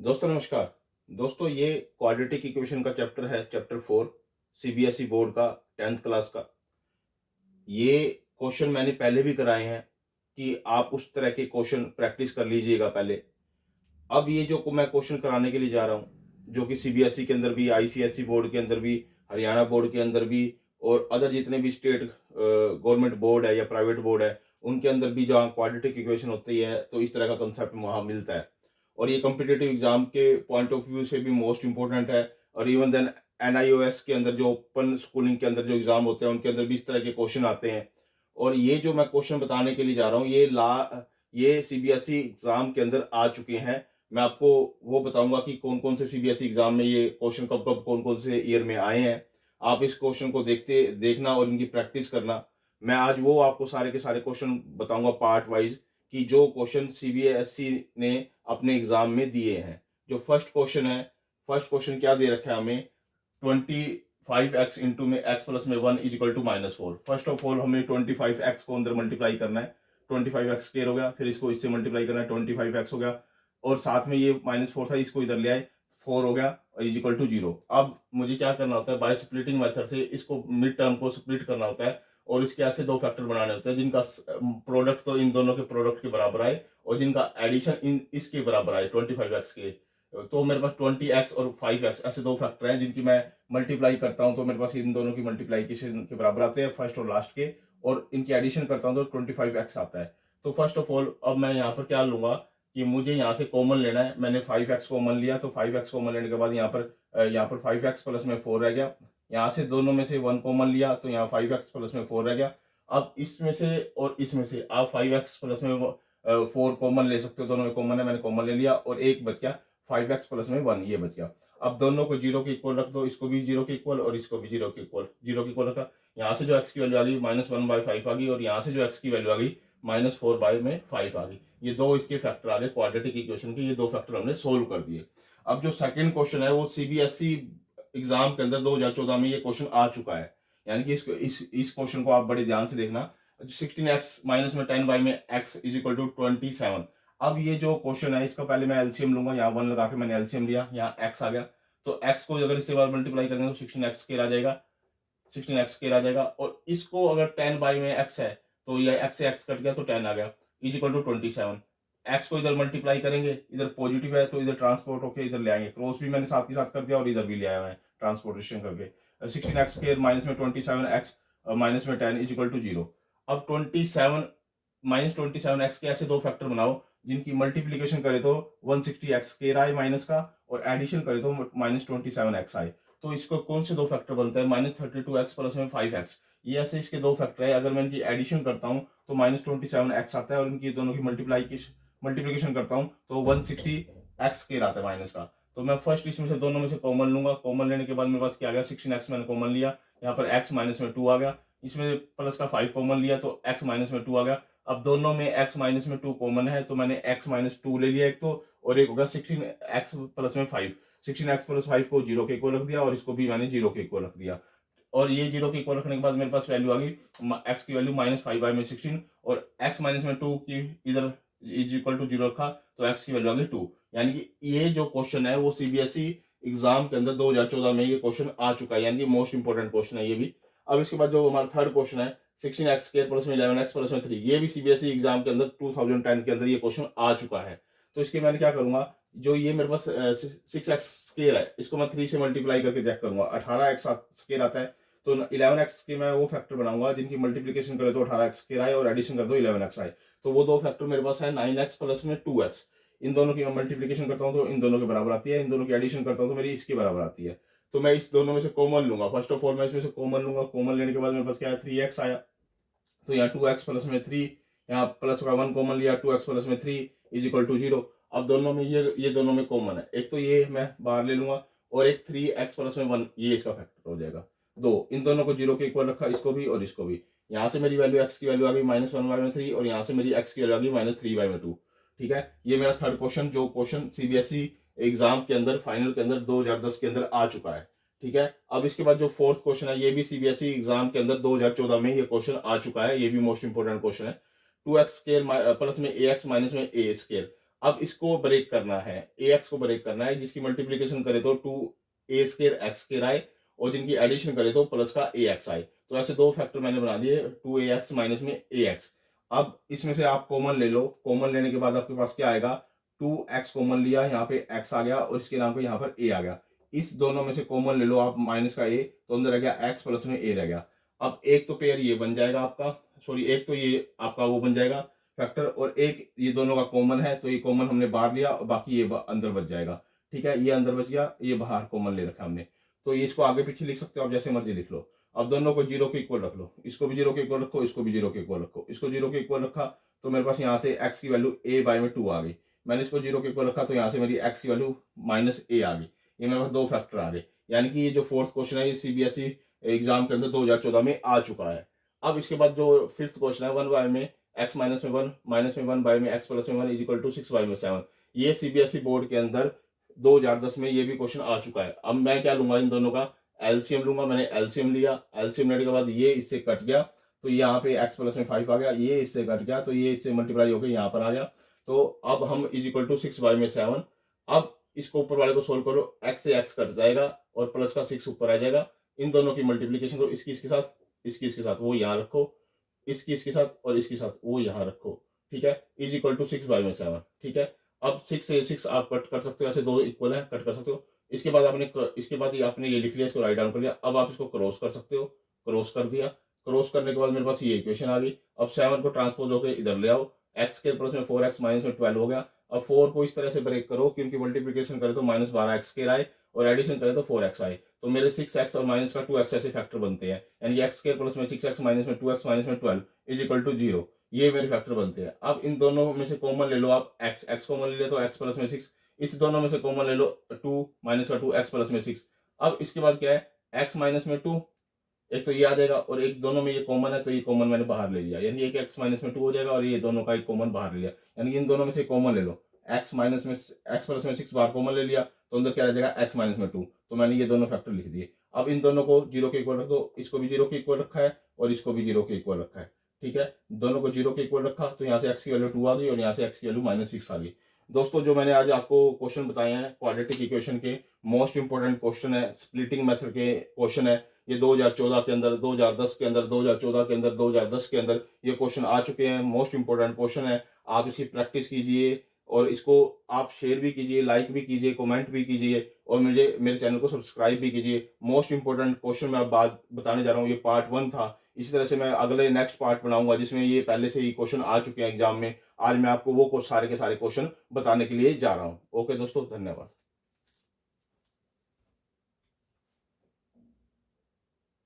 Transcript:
दोस्तों नमस्कार। दोस्तों ये क्वाड्रेटिक इक्वेशन का चैप्टर है, चैप्टर 4 सीबीएसई बोर्ड का 10th क्लास का। ये क्वेश्चन मैंने पहले भी कराए हैं कि आप उस तरह के क्वेश्चन प्रैक्टिस कर लीजिएगा पहले। अब ये जो मैं क्वेश्चन कराने के लिए जा रहा हूँ, जो कि सीबीएसई के अंदर भी, आईसीएसई बोर्ड के अंदर भी, हरियाणा बोर्ड के अंदर भी और अदर जितने भी स्टेट गवर्नमेंट बोर्ड है या प्राइवेट बोर्ड है, उनके अंदर भी जहाँ क्वाड्रेटिक इक्वेशन होती है तो इस तरह का कंसेप्ट वहाँ मिलता है। और ये कॉम्पिटिटिव एग्जाम के पॉइंट ऑफ व्यू से भी मोस्ट इंपॉर्टेंट है। और इवन देन एनआईओएस के अंदर जो ओपन स्कूलिंग के अंदर जो एग्जाम होते हैं उनके अंदर भी इस तरह के क्वेश्चन आते हैं। और ये जो मैं क्वेश्चन बताने के लिए जा रहा हूँ ये सीबीएसई एग्जाम के अंदर आ चुके हैं। मैं आपको वो बताऊंगा कि कौन कौन से सीबीएसई एग्जाम में ये क्वेश्चन कब कब कौन कौन से ईयर में आए हैं। आप इस क्वेश्चन को देखना और इनकी प्रैक्टिस करना। मैं आज वो आपको सारे के सारे क्वेश्चन बताऊंगा पार्ट वाइज कि जो क्वेश्चन सीबीएसई ने अपने एग्जाम में दिए हैं। जो फर्स्ट क्वेश्चन है, फर्स्ट क्वेश्चन क्या दे रखा है हमें, 25x इंटू में x प्लस में 1 is equal to -4। First of all हमें 25x को अंदर मल्टीप्लाई करना है। 25x स्क्वायर हो गया, फिर इसको इससे मल्टीप्लाई करना है, 25x हो गया और साथ में ये -4 था, इसको इधर ले आए, 4 हो गया और इज इक्वल टू 0। अब मुझे क्या करना होता है, बाय स्प्लिटिंग मेथड से इसको मिड टर्म को स्प्लिट करना होता है और इसके ऐसे दो फैक्टर बनाने होते हैं जिनका प्रोडक्ट तो इन दोनों के प्रोडक्ट के बराबर आए और जिनका एडिशन इन इसके बराबर आए 25x के। तो मेरे पास 20x और 5x ऐसे दो फैक्टर हैं जिनकी मैं मल्टीप्लाई करता हूं तो मेरे पास इन दोनों की मल्टीप्लाइकेशन के बराबर आते हैं, फर्स्ट और लास्ट के। और इनकी एडिशन करता हूं तो 25x आता है। तो फर्स्ट ऑफ ऑल अब मैं यहाँ पर क्या लूंगा कि मुझे यहाँ से कॉमन लेना है। मैंने 5x कॉमन लिया, तो 5x कॉमन लेने के बाद यहाँ पर 5x प्लस में 4 रह गया। यहाँ से दोनों में से 1 कॉमन लिया तो यहाँ 5x प्लस में 4 रह गया। अब इसमें से और इसमें से आप 5x प्लस में 4 कॉमन ले सकते हो, दोनों में कॉमन है, मैंने कॉमन ले लिया और एक बच गया 5x प्लस में 1, ये बच गया। अब दोनों को 0 के इक्वल रख दो, इसको भी 0 के इक्वल और इसको भी 0 के इक्वल, 0 के इक्वल रखा। यहाँ से जो x की वैल्यू आ गई -1/5 आ गई और यहाँ से जो x की वैल्यू आ गई -4/5 आ गई। ये दो इसके फैक्टर आ गए क्वाड्रेटिक इक्वेशन के, ये दो फैक्टर हमने सोल्व कर दिए। अब जो सेकंड क्वेश्चन है वो सीबीएसई एग्जाम के अंदर 2014 में ये क्वेश्चन आ चुका है। यानी कि इस क्वेश्चन को आप बड़े ध्यान से देखना। 16x माइनस में 10 बाई में x इज इक्वल टू 27। अब ये जो क्वेश्चन है इसका पहले मैं एलसीएम लूंगा, यहाँ 1 लगा के मैंने एलसीएम लिया, यहाँ x आ गया। तो x को अगर इससे बार मल्टीप्लाई करेंगे तो 16x स्क्वायर आ जाएगा, 16x स्क्वायर आ जाएगा। और इसको अगर 10 बाई में x है तो ये x से x कट गया तो 10 आ गया, इज इक्वल टू 27। x को इधर मल्टीप्लाई करेंगे, इधर पॉजिटिव है तो इधर ट्रांसपोर्ट होकर इधर ले आएंगे, क्रॉस भी मैंने साथ के साथ कर दिया और इधर भी ले आया मैं ट्रांसपोर्टेशन करके। 16x स्क्वायर माइनस में 27x माइनस में 10 इज इक्वल टू 0। अब 27 -27x के ऐसे दो फैक्टर बनाओ जिनकी मल्टीप्लीकेशन करे तो 160x स्क्वायर आए माइनस का और एडिशन करे तो -27x आए। तो इसको कौन से दो फैक्टर बनते हैं, -32x प्लस में 5x। ये ऐसे इसके दो फैक्टर है। अगर मैं इनकी एडिशन करता हूं तो -27x आता है और इनकी दोनों की मल्टीप्लीकेशन करता हूं तो 160x स्क्वायर आता है माइनस का। तो मैं फर्स्ट इसमें से दोनों में से कॉमन लूंगा, कॉमन लेने के बाद मेरे पास क्या आ गया, 16x मैंने कॉमन लिया, यहाँ पर x माइनस में 2 आ गया, इसमें प्लस का 5 कॉमन लिया तो x माइनस में 2 आ गया। अब दोनों में x माइनस में 2 कॉमन है तो मैंने x माइनस 2 ले लिया एक तो, और एक होगा 16x प्लस में 5। 16x प्लस 5 को 0 के इक्वल रख दिया और इसको भी मैंने 0 के इक्वल रख दिया। और ये 0 के इक्वल रखने के बाद मेरे पास वैल्यू आ गई, x की वैल्यू -5/16 और x माइनस में 2 की इधर इज इक्वल टू 0 रखा तो x की वैल्यू आ गई 2। यानी कि ये जो क्वेश्चन है वो सीबीएसई एग्जाम के अंदर 2014 में ये क्वेश्चन आ चुका है, यानी कि मोस्ट इंपोर्टेंट क्वेश्चन है ये भी। अब इसके बाद जो हमारा थर्ड क्वेश्चन है 16x स्क्वायर प्लस में 11x प्लस में 3, ये भी सीबीएसई एग्जाम के अंदर 2010 के अंदर ये क्वेश्चन आ चुका है। तो इसके मैंने क्या करूंगा, जो ये मेरे पास 6x स्क्वायर है इसको मैं 3 से मल्टीप्लाई करके चेक करूंगा, 18x स्क्वायर आता है तो 11x के मैं वो फैक्टर बनाऊंगा जिनकी मल्टीप्लीकेशन करे तो 18x स्क्वायर आए और एडिशन कर दो 11x आए। तो वो दो फैक्टर मेरे पास है 9x प्लस में 2x। इन दोनों की मैं मल्टीप्लीकेशन करता हूँ तो इन दोनों के बराबर आती है, इन दोनों की एडिशन करता हूँ तो मेरी इसके बराबर आती है। तो मैं इस दोनों में से कॉमन लूंगा, फर्स्ट ऑफ ऑल मैं इसमें से कॉमन लूंगा, कॉमन लेने के बाद मेरे पास क्या है 3x आया तो यहाँ 2x प्लस में 3, यहाँ प्लस का 1 कॉमन लिया 2x प्लस में 3 इज इक्वल टू 0। अब दोनों में ये दोनों में कॉमन है, एक तो ये मैं बाहर ले लूंगा और एक 3x प्लस में 1 ये इसका फैक्टर हो जाएगा। दो, इन दोनों को 0 के इक्वल रखा, इसको भी और इसको भी। यहाँ से मेरी वैल्यू x की वैल्यू आ गई -1/3 और यहाँ से मेरी x की वैल्यू आ गई -3/2। ठीक है, ये मेरा थर्ड क्वेश्चन, जो क्वेश्चन सीबीएसई एग्जाम के अंदर फाइनल के अंदर 2010 के अंदर आ चुका है। ठीक है, अब इसके बाद जो फोर्थ क्वेश्चन है ये भी सीबीएसई एग्जाम के अंदर 2014 में ये क्वेश्चन आ चुका है, ये भी मोस्ट इंपोर्टेंट क्वेश्चन है। 2x स्क्वायर प्लस में ax माइनस में a स्क्वायर। अब इसको ब्रेक करना है, ax को ब्रेक करना है, जिसकी मल्टीप्लीकेशन करे तो 2a स्क्वायर x स्क्वायर आए और जिनकी एडिशन करे तो प्लस का ax आए। तो ऐसे दो फैक्टर मैंने बना दिए, 2ax माइनस में ax। अब इसमें से आप कॉमन ले लो, कॉमन लेने के बाद आपके पास क्या आएगा, 2x कॉमन लिया, यहाँ पे x आ गया और इसके नाम पे यहाँ पर a आ गया। इस दोनों में से कॉमन ले लो आप माइनस का a, तो अंदर रह गया x प्लस में a रह गया। अब एक तो पेयर ये बन जाएगा आपका, सॉरी एक तो ये आपका वो बन जाएगा फैक्टर, और एक ये दोनों का कॉमन है, तो ये कॉमन हमने बाहर लिया और बाकी ये अंदर बच जाएगा। ठीक है, ये अंदर बच गया, ये बाहर कॉमन ले रखा हमने। तो ये इसको आगे पीछे लिख सकते हो आप, जैसे मर्जी लिख लो। अब दोनों को जीरो के इक्वल रख लो, इसको भी जीरो के इक्वल रखो, इसको भी जीरो के इक्वल रखो। इसको जीरो के इक्वल रखा तो मेरे पास यहाँ से x की वैल्यू a बाय में 2 आ गई। मैंने इसको जीरो के इक्वल रखा तो यहाँ से मेरी x की वैल्यू माइनस a आ गई। ये मेरे पास दो फैक्टर आ गए, यानी कि ये जो फोर्थ क्वेश्चन है ये सीबीएसई एग्जाम के अंदर 2014 में आ चुका है। अब इसके बाद जो फिफ्थ क्वेश्चन है, 1 बाय में x माइनस में 1 माइनस में 1 बाय में x प्लस में 1 इज इक्वल टू 6 बाय में 7। ये सीबीएसई बोर्ड के अंदर 2010 में ये भी क्वेश्चन आ चुका है। अब मैं क्या लूंगा, इन दोनों का एलसीएम लूंगा। मैंने एलसीएम लिया, एलसीएम लेने के बाद ये इससे कट गया तो यहाँ पे x प्लस में 5 आ गया, ये इससे कट गया तो ये इससे मल्टीप्लाई होकर यहाँ पर आ गया। तो अब हम इज इक्वल टू 6 बाय में 7। अब इसको ऊपर वाले को सोल्व करो, x से x कट जाएगा और प्लस का 6 ऊपर आ जाएगा। इन दोनों की मल्टीप्लीकेशन करो, इसकी इसके साथ, इसकी इसके साथ, वो यहाँ रखो, इसकी इसके साथ और इसके साथ वो यहाँ रखो। ठीक है, इज इक्वल टू 6 बाय में 7। ठीक है, अब 6 से 6 आप कट कर सकते हो, ऐसे दो इक्वल है, कट कर सकते हो। इसके बाद आपने ये लिख लिया, इसको राइट डाउन कर लिया। अब आप इसको क्रॉस कर सकते हो, क्रॉस कर दिया। क्रॉस करने के बाद मेरे पास ये इक्वेशन आ गई। अब 7 को ट्रांसपोज होकर इधर ले आओ, x के प्लस में 4x माइनस में 12 हो गया। अब 4 को इस तरह से ब्रेक करो क्योंकि मल्टीप्लीकेशन करे तो माइनस 12x के आए और एडिशन करे तो 4x आए। तो मेरे 6x और माइनस का 2x ऐसे फैक्टर बनते हैं, यानी x के प्लस में 6x माइनस में 2x माइनस में 12 इज इक्वल टू 0। ये मेरे फैक्टर बनते हैं। अब इन दोनों में से कॉमन ले लो आप, x कॉमन ले लिया तो x प्लस में 6, इस दोनों में से कॉमन ले लो 2 माइनस का 2 x प्लस में 6। अब इसके बाद क्या है, x माइनस में 2, एक तो ये आ जाएगा और एक दोनों में ये कॉमन है तो ये कॉमन मैंने बाहर ले लिया, यानी एक x माइनस में 2 हो जाएगा और ये दोनों का एक कॉमन बाहर ले लिया, यानी कि इन दोनों में से कॉमन ले लो। x माइनस में x प्लस में 6 बाहर कॉमन ले लिया तो अंदर क्या रह जाएगा, x माइनस में 2। तो मैंने ये दोनों फैक्टर लिख दिए। अब इन दोनों को जीरो के इक्वल रख दो, इसको भी जीरो के इक्वल रखा है और इसको भी जीरो के इक्वल रखा है। ठीक है, दोनों को जीरो के इक्वल रखा तो यहाँ से x की वैल्यू 2 आ गई और यहाँ से x की वैल्यू माइनस 6 आ गई। दोस्तों जो मैंने आज आपको क्वेश्चन बताए हैं क्वाड्रेटिक इक्वेशन के, मोस्ट इंपोर्टेंट क्वेश्चन है, स्प्लिटिंग मेथड के क्वेश्चन है। ये 2014 के अंदर, 2010 के अंदर, 2014 के अंदर, 2010 के अंदर ये क्वेश्चन आ चुके हैं। मोस्ट इंपोर्टेंट क्वेश्चन है, आप इसकी प्रैक्टिस कीजिए और इसको आप शेयर भी कीजिए, लाइक भी कीजिए, कमेंट भी कीजिए और मेरे चैनल को सब्सक्राइब भी कीजिए। मोस्ट इंपोर्टेंट क्वेश्चन मैं बात बताने जा रहा हूँ, ये पार्ट 1 था। इसी तरह से मैं अगले नेक्स्ट पार्ट बनाऊंगा जिसमें ये पहले से ही क्वेश्चन आ चुके हैं एग्जाम में। आज मैं आपको वो सारे के सारे क्वेश्चन बताने के लिए जा रहा हूँ। ओके दोस्तों, धन्यवाद।